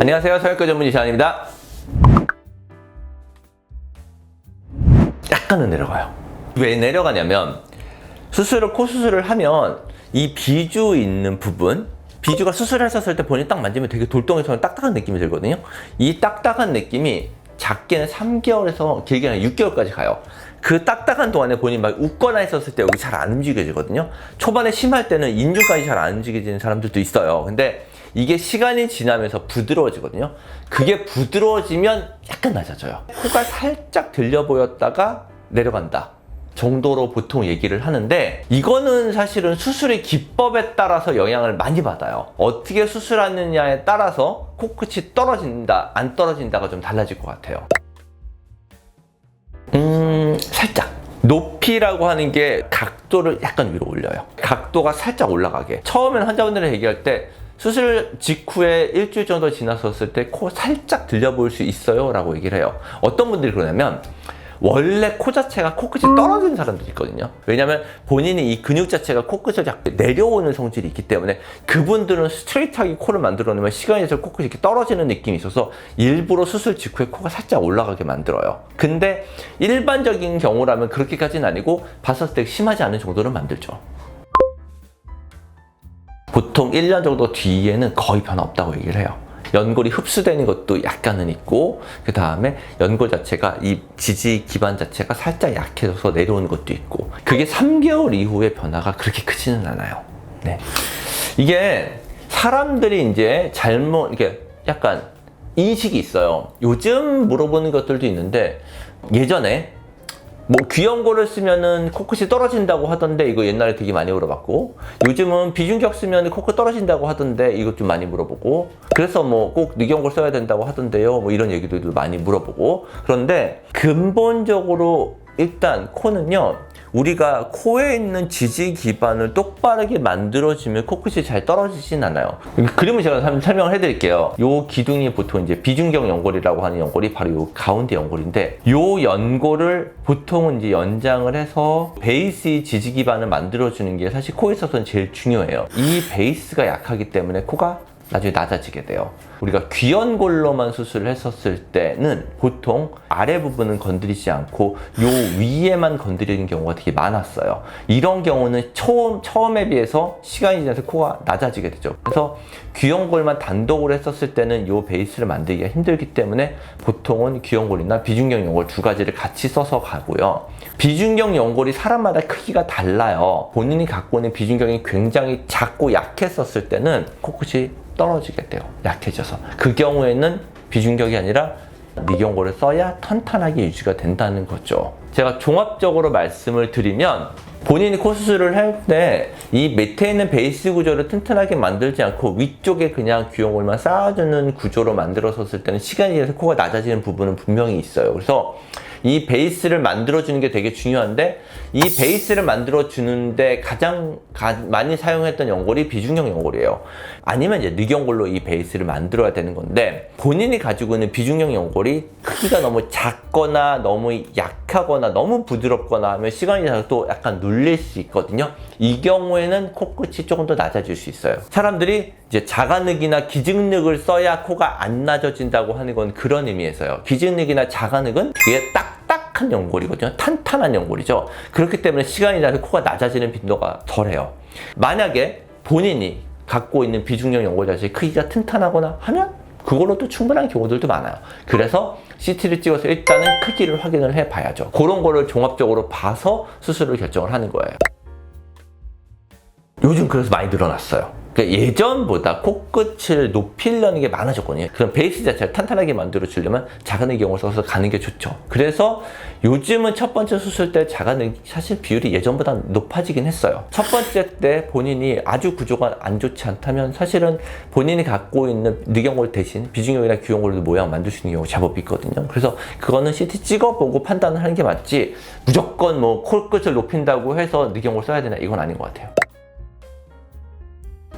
안녕하세요. 성형외과 전문 이시안입니다. 약간은 내려가요. 왜 내려가냐면 코 수술을 하면 이 비주 있는 부분, 비주가 수술했었을 때 본인이 딱 만지면 되게 돌덩이처럼 딱딱한 느낌이 들거든요. 이 딱딱한 느낌이 작게는 3개월에서 길게는 6개월까지 가요. 그 딱딱한 동안에 본인이 막 웃거나 했었을 때 여기 잘 안 움직여지거든요. 초반에 심할 때는 인중까지 잘 안 움직여지는 사람들도 있어요. 근데 이게 시간이 지나면서 부드러워지거든요. 그게 부드러워지면 약간 낮아져요. 코가 살짝 들려 보였다가 내려간다 정도로 보통 얘기를 하는데, 이거는 사실은 수술의 기법에 따라서 영향을 많이 받아요. 어떻게 수술하느냐에 따라서 코끝이 떨어진다 안 떨어진다가 좀 달라질 것 같아요. 살짝 높이라고 하는 게 각도를 약간 위로 올려요. 각도가 살짝 올라가게. 처음엔 환자분들이 얘기할 때 수술 직후에 일주일 정도 지났었을 때 코 살짝 들려 보일 수 있어요 라고 얘기를 해요. 어떤 분들이 그러냐면 원래 코 자체가 코끝이 떨어지는 사람들이 있거든요. 왜냐면 본인이 이 근육 자체가 코끝을 자꾸 내려오는 성질이 있기 때문에 그분들은 스트레이트하게 코를 만들어내면 시간이 지나서 코끝이 이렇게 떨어지는 느낌이 있어서 일부러 수술 직후에 코가 살짝 올라가게 만들어요. 근데 일반적인 경우라면 그렇게까지는 아니고 봤을 때 심하지 않은 정도는 만들죠. 보통 1년 정도 뒤에는 거의 변화 없다고 얘기를 해요. 연골이 흡수되는 것도 약간은 있고, 그 다음에 연골 자체가 이 지지 기반 자체가 살짝 약해져서 내려오는 것도 있고, 그게 3개월 이후의 변화가 그렇게 크지는 않아요. 네. 이게 사람들이 이제 잘못, 이게 약간 인식이 있어요. 요즘 물어보는 것들도 있는데, 예전에 뭐 귀연골을 쓰면은 코끝이 떨어진다고 하던데, 이거 옛날에 되게 많이 물어봤고, 요즘은 비중격 쓰면 코끝 떨어진다고 하던데 이거 좀 많이 물어보고, 그래서 뭐 꼭 늑연골 써야 된다고 하던데요, 뭐 이런 얘기들도 많이 물어보고. 그런데 근본적으로 일단 코는요, 우리가 코에 있는 지지 기반을 똑바르게 만들어주면 코끝이 잘 떨어지진 않아요. 그림을 제가 설명을 해드릴게요. 요 기둥이 보통 이제 비중격 연골이라고 하는 연골이 바로 요 가운데 연골인데, 요 연골을 보통은 이제 연장을 해서 베이스 지지 기반을 만들어주는 게 사실 코에 있어서는 제일 중요해요. 이 베이스가 약하기 때문에 코가 나중에 낮아지게 돼요. 우리가 귀연골로만 수술을 했었을 때는 보통 아래 부분은 건드리지 않고 요 위에만 건드리는 경우가 되게 많았어요. 이런 경우는 처음에 비해서 시간이 지나서 코가 낮아지게 되죠. 그래서 귀연골만 단독으로 했었을 때는 요 베이스를 만들기가 힘들기 때문에 보통은 귀연골이나 비중격 연골 두 가지를 같이 써서 가고요. 비중격 연골이 사람마다 크기가 달라요. 본인이 갖고 있는 비중격이 굉장히 작고 약했었을 때는 코끝이 떨어지게 돼요. 약해져서. 그 경우에는 비중격이 아니라 늑연골을 써야 탄탄하게 유지가 된다는 거죠. 제가 종합적으로 말씀을 드리면, 본인이 코 수술을 할 때 이 밑에 있는 베이스 구조를 튼튼하게 만들지 않고 위쪽에 그냥 귀연골만 쌓아주는 구조로 만들었을 때는 시간이 지나서 코가 낮아지는 부분은 분명히 있어요. 그래서 이 베이스를 만들어주는 게 되게 중요한데, 이 베이스를 만들어주는데 가장 많이 사용했던 연골이 비중격 연골이에요. 아니면 이제 늑연골로 이 베이스를 만들어야 되는 건데, 본인이 가지고 있는 비중격 연골이 크기가 너무 작거나 너무 약하거나 너무 부드럽거나 하면 시간이 지나서 또 약간 눌릴 수 있거든요. 이 경우에는 코끝이 조금 더 낮아질 수 있어요. 사람들이 이제 자가늑이나 기증늑을 써야 코가 안 낮아진다고 하는 건 그런 의미에서요. 기증늑이나 자가늑은 이게 딱딱한 연골이거든요. 탄탄한 연골이죠. 그렇기 때문에 시간이 지나서 코가 낮아지는 빈도가 덜해요. 만약에 본인이 갖고 있는 비중격 연골 자체의 크기가 튼튼하거나 하면 그걸로도 충분한 경우들도 많아요. 그래서 CT를 찍어서 일단은 크기를 확인을 해봐야죠. 그런 거를 종합적으로 봐서 수술을 결정을 하는 거예요. 요즘 그래서 많이 늘어났어요. 그러니까 예전보다 코끝을 높이려는 게 많아졌거든요. 그럼 베이스 자체를 탄탄하게 만들어주려면 자가늑 경우를 써서 가는 게 좋죠. 그래서 요즘은 첫 번째 수술 때 자가늑 사실 비율이 예전보다 높아지긴 했어요. 첫 번째 때 본인이 아주 구조가 안 좋지 않다면 사실은 본인이 갖고 있는 늑연골 대신 비중격이나 귀연골로 모양 만들 수 있는 경우가 제법 있거든요. 그래서 그거는 CT 찍어보고 판단을 하는 게 맞지, 무조건 뭐 코끝을 높인다고 해서 늑연골 써야 되나, 이건 아닌 것 같아요.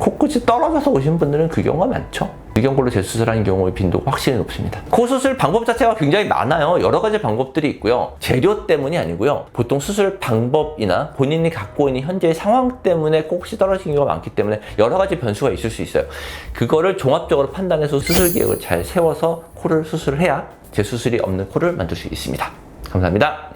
코끝이 떨어져서 오신 분들은 그 경우가 많죠. 위경골로 재수술하는 경우의 빈도가 확실히 높습니다. 코 수술 방법 자체가 굉장히 많아요. 여러 가지 방법들이 있고요. 재료 때문이 아니고요. 보통 수술 방법이나 본인이 갖고 있는 현재의 상황 때문에 코끝이 떨어지는 경우가 많기 때문에 여러 가지 변수가 있을 수 있어요. 그거를 종합적으로 판단해서 수술 계획을 잘 세워서 코를 수술을 해야 재수술이 없는 코를 만들 수 있습니다. 감사합니다.